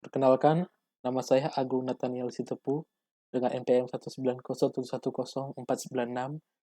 Perkenalkan, nama saya Agung Nathaniel Sitepu dengan NPM 190110496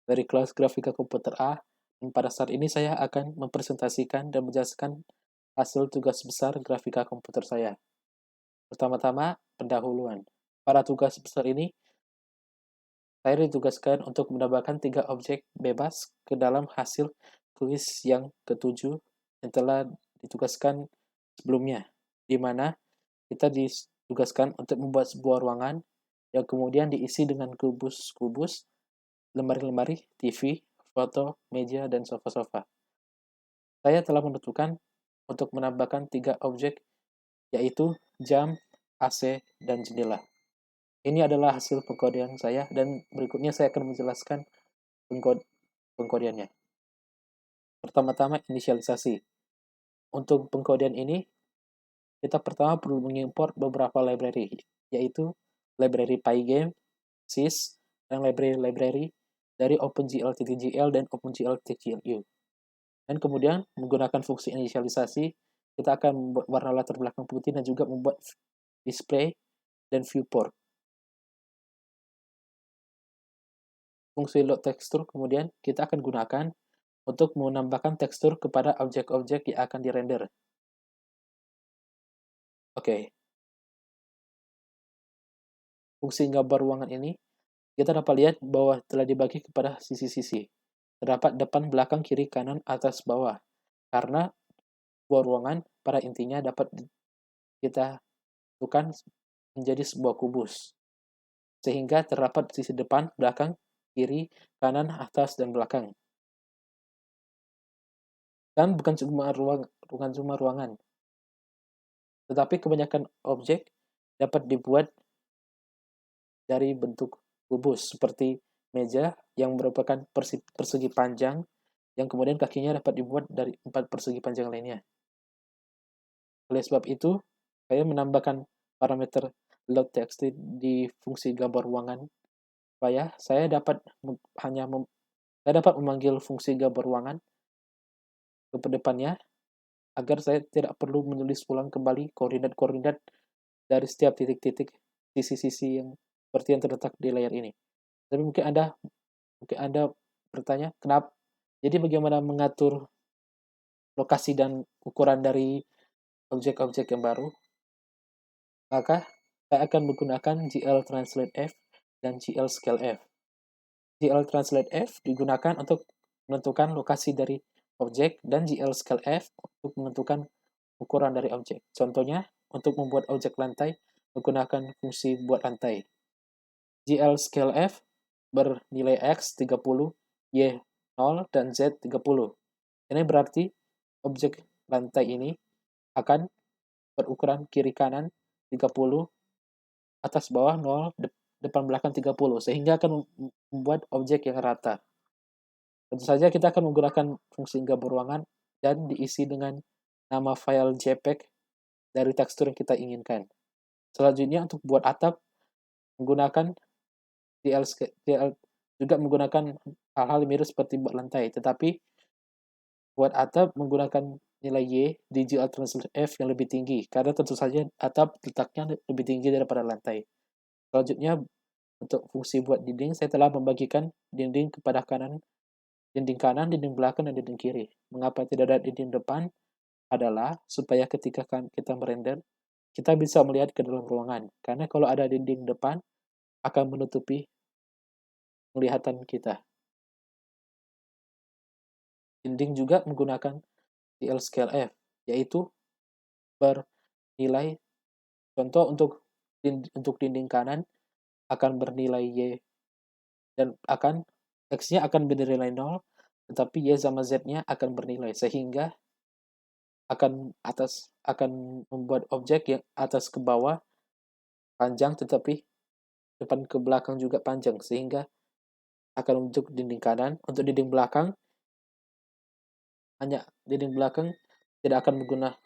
dari kelas Grafika Komputer A. Dan pada saat ini saya akan mempresentasikan dan menjelaskan hasil tugas besar grafika komputer saya. Pertama-tama, pendahuluan. Pada tugas besar ini, saya ditugaskan untuk menambahkan 3 objek bebas ke dalam hasil kuis yang ketujuh yang telah ditugaskan sebelumnya, di mana kita ditugaskan untuk membuat sebuah ruangan yang kemudian diisi dengan kubus-kubus, lemari-lemari, TV, foto, meja, dan sofa-sofa. Saya telah menentukan untuk menambahkan 3 objek, yaitu jam, AC, dan jendela. Ini adalah hasil pengkodean saya, dan berikutnya saya akan menjelaskan pengkodeannya. Pertama-tama, inisialisasi. Untuk pengkodean ini, kita pertama perlu mengimport beberapa library, yaitu library Pygame, sys, dan library dari OpenGL.gl dan OpenGL.glu. Dan kemudian menggunakan fungsi inisialisasi, kita akan membuat warna latar belakang putih dan juga membuat display dan viewport. Fungsi load texture kemudian kita akan gunakan untuk menambahkan tekstur kepada objek-objek yang akan dirender. Oke. Fungsi gambar ruangan ini kita dapat lihat bahwa telah dibagi kepada sisi-sisi. Terdapat depan, belakang, kiri, kanan, atas, bawah. Karena sebuah ruangan pada intinya dapat kita tentukan menjadi sebuah kubus. Sehingga terdapat sisi depan, belakang, kiri, kanan, atas, dan belakang. Dan bukan cuma ruangan, tetapi kebanyakan objek dapat dibuat dari bentuk kubus, seperti meja yang merupakan persegi panjang, yang kemudian kakinya dapat dibuat dari 4 persegi panjang lainnya. Oleh sebab itu, saya menambahkan parameter load text di fungsi gambar ruangan supaya saya dapat memanggil fungsi gambar ruangan ke depannya agar saya tidak perlu menulis ulang kembali koordinat-koordinat dari setiap titik-titik sisi-sisi yang seperti yang terletak di layar ini. Tapi mungkin Anda bertanya, kenapa? Jadi bagaimana mengatur lokasi dan ukuran dari objek-objek yang baru? Maka saya akan menggunakan GL Translate F dan GL Scale F. GL Translate F digunakan untuk menentukan lokasi dari objek dan GL Scale F untuk menentukan ukuran dari objek. Contohnya, untuk membuat objek lantai menggunakan fungsi buat lantai. GL Scale F bernilai X 30, Y 0, dan Z 30. Ini berarti objek lantai ini akan berukuran kiri kanan 30, atas bawah 0, depan belakang 30, sehingga akan membuat objek yang rata. Tentu saja kita akan menggunakan fungsi gambar ruangan dan diisi dengan nama file JPEG dari tekstur yang kita inginkan. Selanjutnya untuk buat atap menggunakan DL juga menggunakan hal-hal mirip seperti buat lantai, tetapi buat atap menggunakan nilai Y di GL Translate F yang lebih tinggi, karena tentu saja atap letaknya lebih tinggi daripada lantai. Selanjutnya, untuk fungsi buat dinding, saya telah membagikan dinding kepada dinding kanan, dinding belakang, dan dinding kiri. Mengapa tidak ada dinding depan? Adalah supaya ketika kita merender, kita bisa melihat ke dalam ruangan. Karena kalau ada dinding depan, akan menutupi penglihatan kita. Dinding juga menggunakan GL Scale F, yaitu bernilai, contoh untuk dinding kanan akan bernilai Y dan X-nya akan bernilai 0, tetapi Y sama Z-nya akan bernilai, sehingga akan membuat objek yang atas ke bawah panjang, tetapi depan ke belakang juga panjang, sehingga akan untuk dinding kanan. Untuk dinding belakang, dinding belakang tidak akan menggunakan,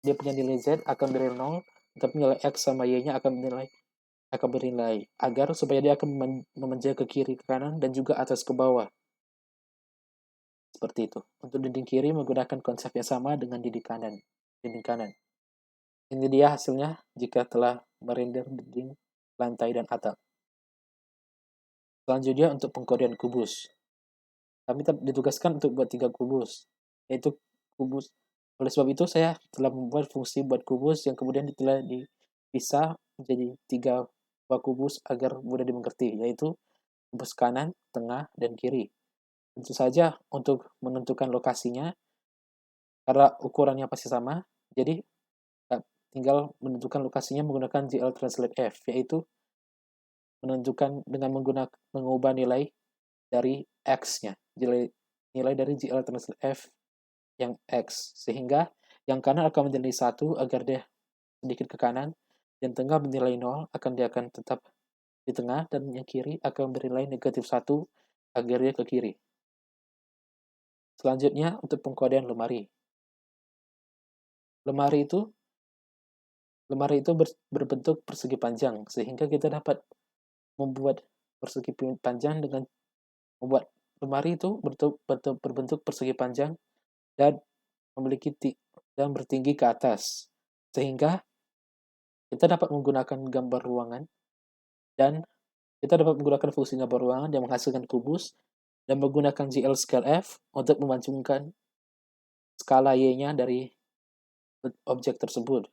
dia punya nilai Z akan bernilai 0, tetapi nilai X sama Y-nya akan bernilai, agar supaya dia akan memanjang ke kiri, ke kanan, dan juga atas ke bawah. Seperti itu. Untuk dinding kiri menggunakan konsep yang sama dengan dinding kanan. Ini dia hasilnya jika telah merender dinding, lantai, dan atap. Selanjutnya untuk pengkodean kubus. Kami ditugaskan untuk buat 3 kubus, yaitu kubus. Oleh sebab itu saya telah membuat fungsi buat kubus yang kemudian telah dipisah menjadi 3 buah kubus agar mudah dimengerti, yaitu kubus kanan, tengah, dan kiri. Tentu saja untuk menentukan lokasinya, karena ukurannya pasti sama, jadi tinggal menentukan lokasinya menggunakan GL Translate F, yaitu menentukan dengan mengubah nilai dari X-nya, nilai dari GL Translate F yang X, sehingga yang kanan akan menjadi 1 agar dia sedikit ke kanan, yang tengah bernilai 0 dia akan tetap di tengah, dan yang kiri akan bernilai -1 agar dia ke kiri. Selanjutnya untuk pengkodean lemari. Lemari itu berbentuk persegi panjang, sehingga kita dapat membuat persegi panjang dengan membuat lemari itu berbentuk persegi panjang dan memiliki dan bertinggi ke atas, sehingga kita dapat menggunakan gambar ruangan dan kita dapat menggunakan fungsi gambar ruangan yang menghasilkan kubus dan menggunakan GL Scale F untuk memancungkan skala Y-nya dari objek tersebut.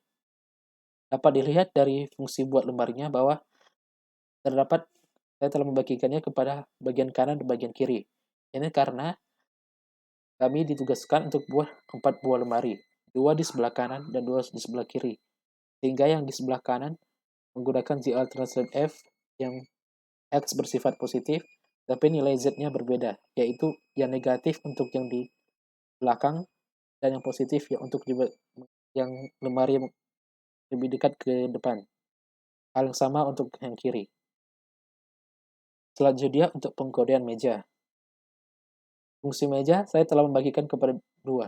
Dapat dilihat dari fungsi buat lemarinya bahwa saya telah membagikannya kepada bagian kanan dan bagian kiri. Ini karena kami ditugaskan untuk buat 4 buah lemari, 2 di sebelah kanan dan 2 di sebelah kiri. Sehingga yang di sebelah kanan menggunakan GL Translate F yang X bersifat positif, tapi nilai Z-nya berbeda, yaitu yang negatif untuk yang di belakang dan yang positif ya untuk yang lemari yang lebih dekat ke depan. Hal yang sama untuk yang kiri. Selanjutnya untuk pengkodean meja. Fungsi meja saya telah membagikan kepada 2.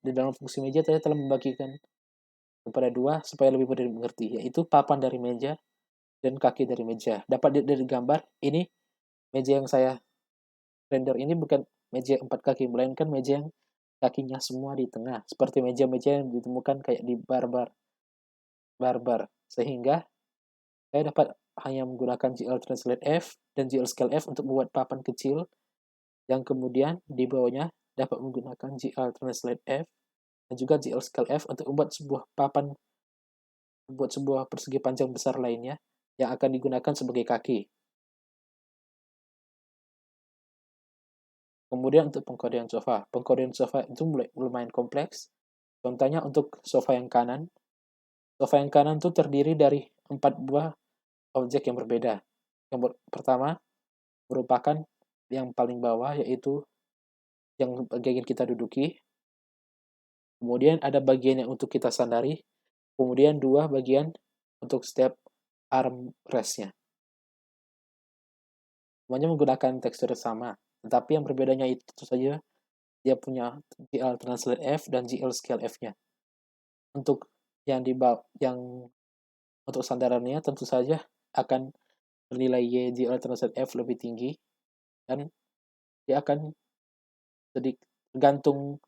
Di dalam fungsi meja saya telah membagikan kepada 2 supaya lebih mudah dimengerti, yaitu papan dari meja dan kaki dari meja. Dapat dilihat dari gambar, ini meja yang saya render ini bukan meja 4 kaki, melainkan meja yang kakinya semua di tengah, seperti meja-meja yang ditemukan kayak di barbar. Sehingga saya dapat hanya menggunakan GL Translate F dan GL Scale F untuk membuat papan kecil, yang kemudian di bawahnya dapat menggunakan GL Translate F dan juga GL Scale F untuk membuat sebuah persegi panjang besar lainnya yang akan digunakan sebagai kaki. Kemudian untuk pengkodean sofa. Pengkodean sofa itu lumayan kompleks. Contohnya untuk sofa yang kanan. Sofa yang kanan itu terdiri dari 4 buah objek yang berbeda. Yang pertama merupakan yang paling bawah, yaitu yang bagian kita duduki. Kemudian ada bagian yang untuk kita sandari. Kemudian 2 bagian untuk setiap armrest-nya. Semuanya menggunakan tekstur sama, tetapi yang berbedanya itu saja dia punya GL Translate F dan GL Scale F-nya. Untuk yang untuk sandarannya tentu saja akan bernilai Y GL Translate F lebih tinggi, dan dia akan tergantung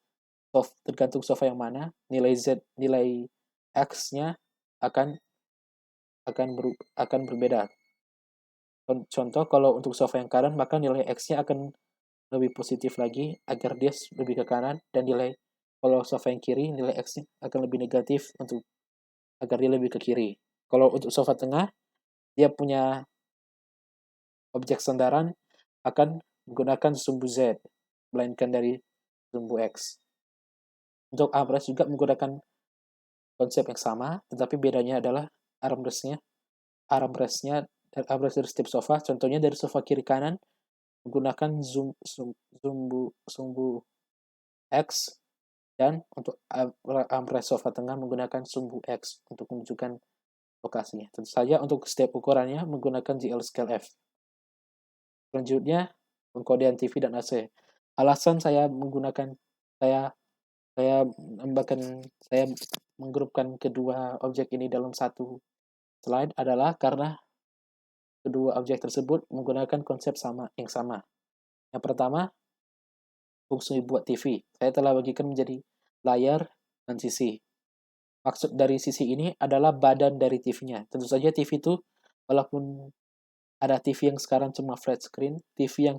sofa yang mana, nilai X-nya akan berbeda. Contoh, kalau untuk sofa yang kanan, maka nilai X-nya akan lebih positif lagi agar dia lebih ke kanan, dan kalau sofa yang kiri, nilai X-nya akan lebih negatif agar dia lebih ke kiri. Kalau untuk sofa tengah, dia punya objek sandaran akan menggunakan sumbu Z, melainkan dari sumbu X. Untuk armrest juga menggunakan konsep yang sama, tetapi bedanya adalah armrestnya dan armrest dari setiap sofa. Contohnya dari sofa kiri kanan menggunakan sumbu X, dan untuk armrest sofa tengah menggunakan sumbu X untuk menunjukkan lokasinya. Tentu saja untuk setiap ukurannya menggunakan GL Scale F. Selanjutnya pengkodean TV dan AC. Alasan saya saya menggrupkan kedua objek ini dalam satu slide adalah karena kedua objek tersebut menggunakan konsep yang sama. Yang pertama, fungsi buat TV. Saya telah bagikan menjadi layar dan sisi. Maksud dari sisi ini adalah badan dari TV-nya. Tentu saja TV itu walaupun ada TV yang sekarang cuma flat screen, TV yang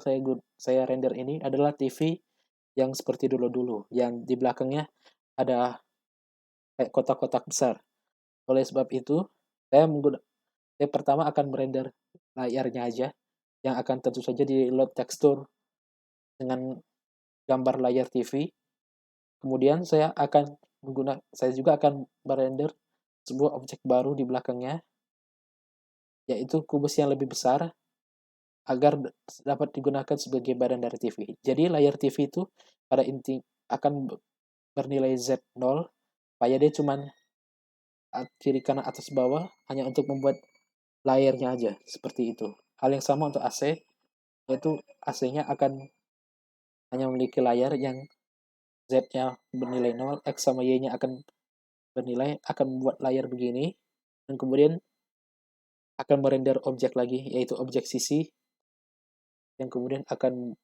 saya render ini adalah TV yang seperti dulu-dulu, yang di belakangnya ada kayak kotak-kotak besar. Oleh sebab itu, saya pertama akan merender layarnya aja, yang akan tentu saja di-load tekstur dengan gambar layar TV. Kemudian saya juga akan merender sebuah objek baru di belakangnya, yaitu kubus yang lebih besar agar dapat digunakan sebagai badan dari TV. Jadi layar TV itu pada inti akan bernilai Z0, supaya dia cuman kiri kanan atas bawah hanya untuk membuat layarnya aja, seperti itu. Hal yang sama untuk AC, yaitu AC-nya akan hanya memiliki layar yang Z-nya bernilai 0, X sama Y-nya akan membuat layar begini, dan kemudian akan merender objek lagi, yaitu objek sisi, yang kemudian akan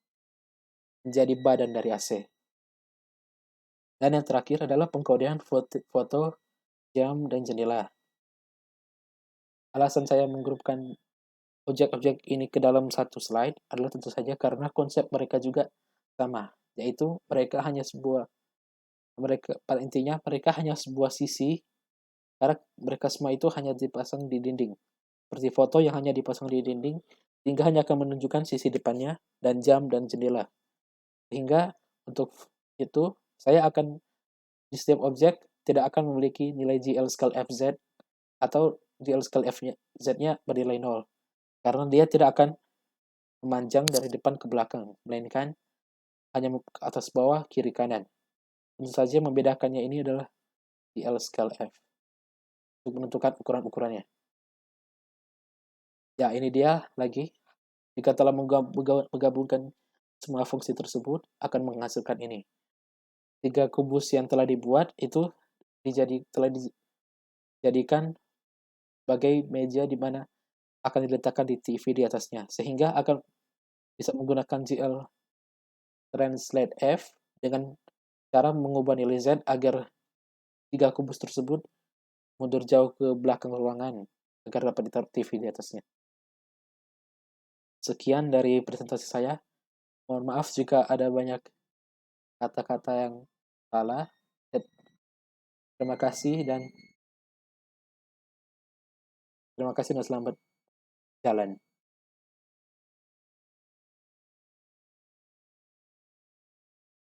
menjadi badan dari AC. Dan yang terakhir adalah pengkodean foto, jam, dan jendela. Alasan saya menggrupkan objek-objek ini ke dalam satu slide adalah tentu saja karena konsep mereka juga sama, yaitu pada intinya mereka hanya sebuah sisi, karena mereka semua itu hanya dipasang di dinding. Seperti foto yang hanya dipasang di dinding, sehingga hanya akan menunjukkan sisi depannya, dan jam dan jendela. Sehingga untuk itu, saya akan di setiap objek tidak akan memiliki nilai GL scale FZ atau GL scale FZ-nya bernilai 0. Karena dia tidak akan memanjang dari depan ke belakang, melainkan hanya ke atas bawah, kiri kanan. Tentu saja membedakannya ini adalah GL scale F untuk menentukan ukuran-ukurannya. Ya, ini dia lagi. Jika telah menggabungkan semua fungsi tersebut, akan menghasilkan ini. 3 kubus yang telah dibuat itu telah dijadikan sebagai meja di mana akan diletakkan di TV di atasnya, sehingga akan bisa menggunakan GL Translate F dengan cara mengubah nilai Z agar 3 kubus tersebut mundur jauh ke belakang ruangan agar dapat ditaruh TV di atasnya. Sekian dari presentasi saya. Mohon maaf jika ada banyak kata-kata yang salah. Terima kasih dan selamat jalan.